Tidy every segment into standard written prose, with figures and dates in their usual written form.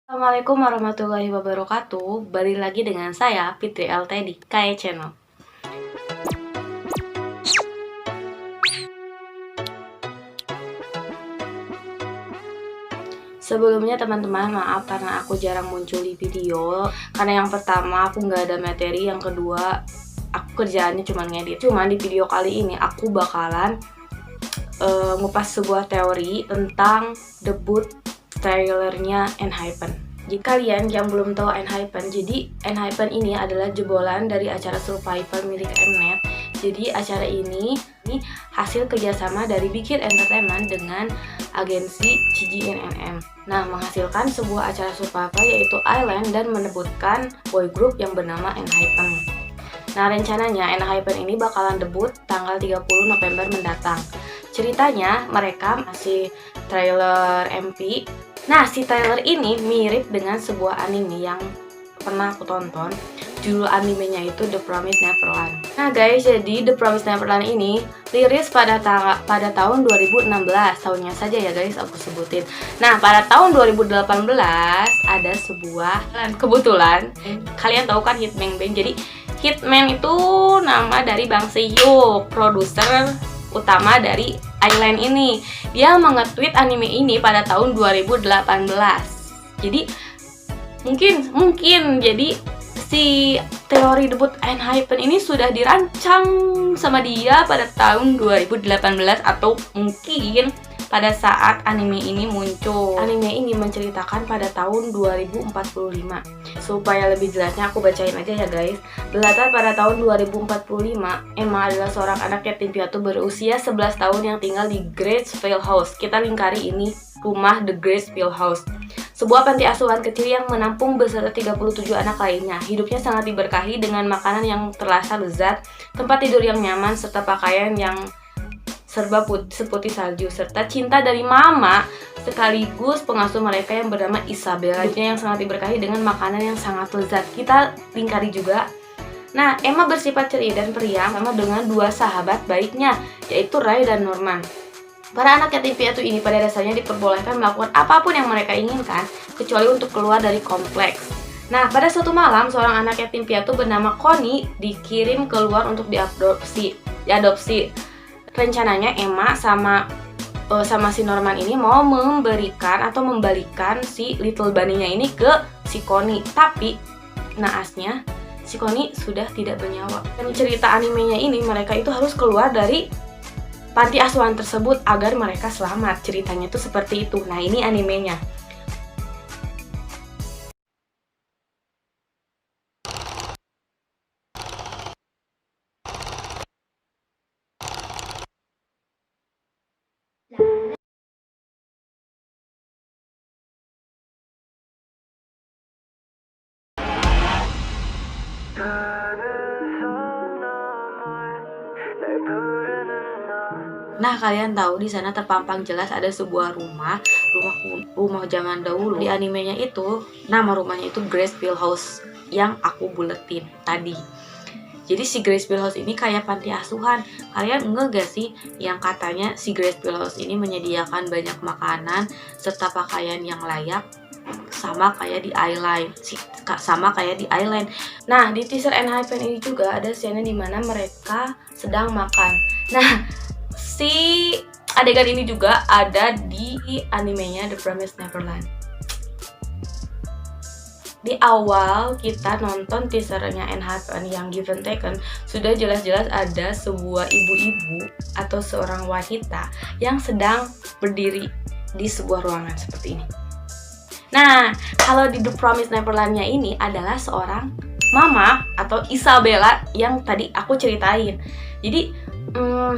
Assalamualaikum warahmatullahi wabarakatuh. Balik lagi dengan saya Fitri LT di KE Channel. Sebelumnya teman-teman, maaf karena aku jarang muncul di video. Karena yang pertama aku nggak ada materi, yang kedua aku kerjaannya cuma ngedit. Cuman di video kali ini aku bakalan ngupas sebuah teori tentang debut trailernya ENHYPEN. Jika kalian yang belum tahu ENHYPEN, jadi ENHYPEN ini adalah jebolan dari acara Survivor milik Mnet. Jadi acara ini hasil kerjasama dari Big Hit Entertainment dengan agensi CGNNM. Nah, menghasilkan sebuah acara Survivor yaitu Island dan menebutkan boy group yang bernama ENHYPEN. Nah, rencananya ENHYPEN ini bakalan debut tanggal 30 November mendatang. Ceritanya mereka masih trailer MP. Nah, si trailer ini mirip dengan sebuah anime yang pernah aku tonton. Judul animenya itu The Promised Neverland. Nah guys, jadi The Promised Neverland ini rilis pada tahun 2016. Tahunnya saja ya guys aku sebutin. Nah, pada tahun 2018 ada sebuah kebetulan kalian tahu kan Hitman Bang. Jadi Hitman itu nama dari Bang Seo, produser utama dari Island ini. Dia menge-tweet anime ini pada tahun 2018. Jadi mungkin jadi si teori debut ENHYPEN ini sudah dirancang sama dia pada tahun 2018 atau mungkin pada saat anime ini muncul. Anime ini menceritakan pada tahun 2045. Supaya lebih jelasnya aku bacain aja ya guys. Berlatar pada tahun 2045, Emma adalah seorang anak yatim piatu berusia 11 tahun yang tinggal di Gracefield House. Kita lingkari ini rumah The Gracefield House. Sebuah panti asuhan kecil yang menampung beserta 37 anak lainnya. Hidupnya sangat diberkahi dengan makanan yang terasa lezat, tempat tidur yang nyaman, serta pakaian yang serba seputih salju, serta cinta dari mama sekaligus pengasuh mereka yang bernama Isabella yang sangat diberkahi dengan makanan yang sangat lezat. Kita lingkari juga. Nah, Emma bersifat ceria dan periang sama dengan dua sahabat baiknya, yaitu Ray dan Norman. Para anak yatim piatu ini pada dasarnya diperbolehkan melakukan apapun yang mereka inginkan, kecuali untuk keluar dari kompleks. Nah, pada suatu malam, seorang anak yatim piatu bernama Connie dikirim keluar untuk diadopsi. Rencananya Emma sama si Norman ini mau membalikan si Little Bunny-nya ini ke si Connie. Tapi naasnya si Connie sudah tidak bernyawa. Dan cerita animenya ini mereka itu harus keluar dari panti asuhan tersebut agar mereka selamat. Ceritanya itu seperti itu. Nah, ini animenya. Nah, kalian tahu di sana terpampang jelas ada sebuah rumah zaman dahulu. Di animenya itu nama rumahnya itu Gracefield House yang aku buletin tadi. Jadi si Gracefield House ini kayak panti asuhan. Kalian nggak sih yang katanya si Gracefield House ini menyediakan banyak makanan serta pakaian yang layak sama kayak di Island. Nah, di teaser ENHYPEN ini juga ada scene dimana mereka sedang makan. Nah, si adegan ini juga ada di animenya The Promised Neverland. Di awal kita nonton teasernya ENHYPEN yang Given Taken, sudah jelas-jelas ada sebuah ibu-ibu atau seorang wanita yang sedang berdiri di sebuah ruangan seperti ini. Nah, kalau di The Promised Neverland-nya ini adalah seorang mama atau Isabella yang tadi aku ceritain. Jadi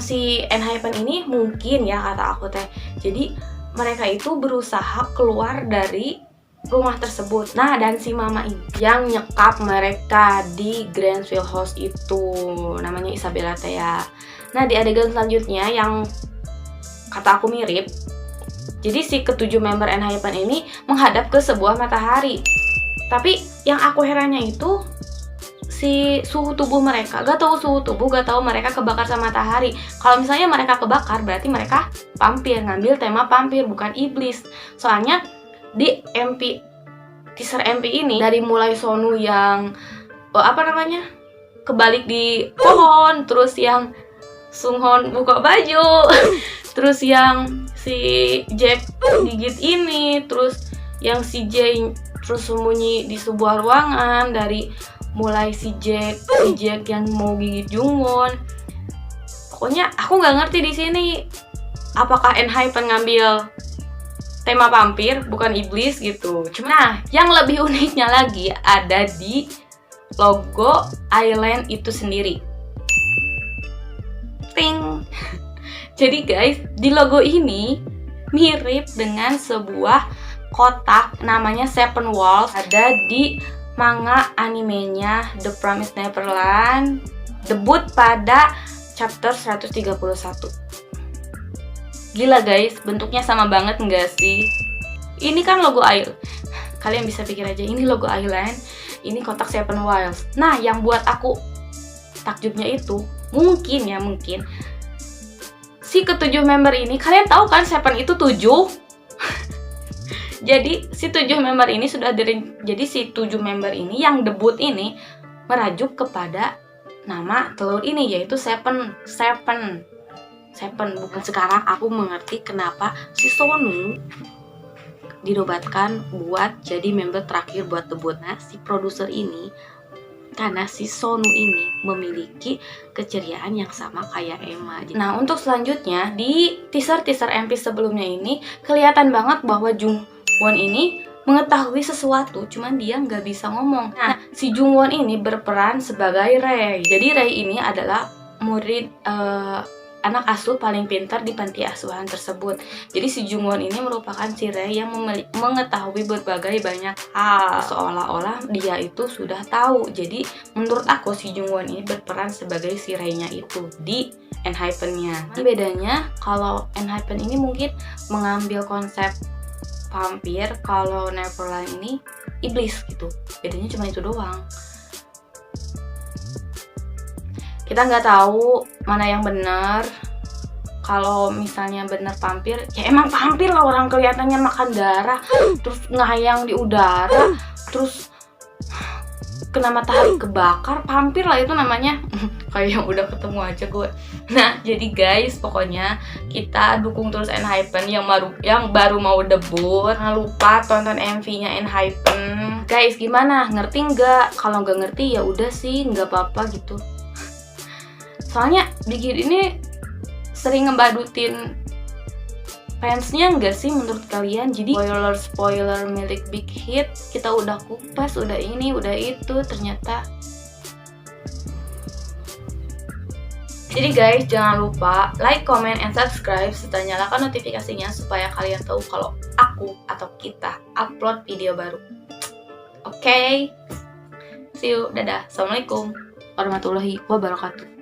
si ENHYPEN ini mungkin ya kata aku teh. Jadi mereka itu berusaha keluar dari rumah tersebut. Nah, dan si mama ini yang nyekap mereka di Gracefield House itu namanya Isabella teh ya. Nah, di adegan selanjutnya yang kata aku mirip. Jadi si ketujuh member ENHYPEN ini menghadap ke sebuah matahari. Tapi yang aku herannya itu si suhu tubuh mereka, gak tahu suhu tubuh, gak tahu mereka kebakar sama matahari. Kalau misalnya mereka kebakar, berarti mereka vampir, ngambil tema vampir bukan iblis. Soalnya di MP teaser MP ini, dari mulai Sonu yang kebalik di pohon, terus yang Sunghon buka baju, terus yang si Jack gigit ini, terus yang si Jae terus sembunyi di sebuah ruangan, dari mulai si Jack yang mau gigit Jungwon. Pokoknya aku nggak ngerti di sini apakah ENHYPEN ngambil tema vampir bukan iblis gitu. Nah, yang lebih uniknya lagi ada di logo Island itu sendiri. Ting. Jadi guys, di logo ini mirip dengan sebuah kotak namanya Seven Walls, ada di manga animenya The Promised Neverland, debut pada chapter 131. Gila guys, bentuknya sama banget nggak sih? Ini kan logo Island. Kalian bisa pikir aja, ini logo Island, ini kotak Seven Walls. Nah, yang buat aku takjubnya itu, mungkin si ketujuh member ini, kalian tahu kan Seven itu 7? Jadi si 7 member ini yang debut ini merajuk kepada nama telur ini, yaitu Seven. Bukan. Sekarang aku mengerti kenapa si Sonu dinobatkan buat jadi member terakhir buat debut. Nah, si produser ini, karena si Sonu ini memiliki keceriaan yang sama kayak Emma. Nah, untuk selanjutnya di teaser MP sebelumnya ini kelihatan banget bahwa Jungwon ini mengetahui sesuatu, cuman dia nggak bisa ngomong. Nah, si Jungwon ini berperan sebagai Rey. Jadi Rey ini adalah murid anak asuh paling pintar di panti asuhan tersebut. Jadi si Jungwon ini merupakan si Rey yang mengetahui berbagai banyak hal, seolah-olah dia itu sudah tahu. Jadi menurut aku si Jungwon ini berperan sebagai si Rey-nya itu di ENHYPEN-nya. Bedanya kalau ENHYPEN ini mungkin mengambil konsep vampir, kalau Neverland ini iblis gitu. Bedanya cuma itu doang. Kita nggak tahu mana yang benar. Kalau misalnya benar vampir, ya emang vampir lah, orang kelihatannya makan darah, terus ngayang di udara, terus kena matahari kebakar, vampir lah itu namanya. Kayak yang udah ketemu aja gue. Nah, jadi guys, pokoknya kita dukung terus ENHYPEN yang baru mau debut. Jangan lupa tonton MV-nya ENHYPEN. Guys, gimana? Ngerti nggak? Kalau nggak ngerti ya udah sih, nggak apa-apa gitu. Soalnya Big Hit ini sering ngebadutin fansnya nggak sih menurut kalian? Jadi spoiler milik Big Hit kita udah kupas, udah ini, udah itu, ternyata. Jadi guys, jangan lupa like, comment, and subscribe serta nyalakan notifikasinya supaya kalian tahu kalau aku atau kita upload video baru. Oke? See you, dadah. Assalamualaikum warahmatullahi wabarakatuh.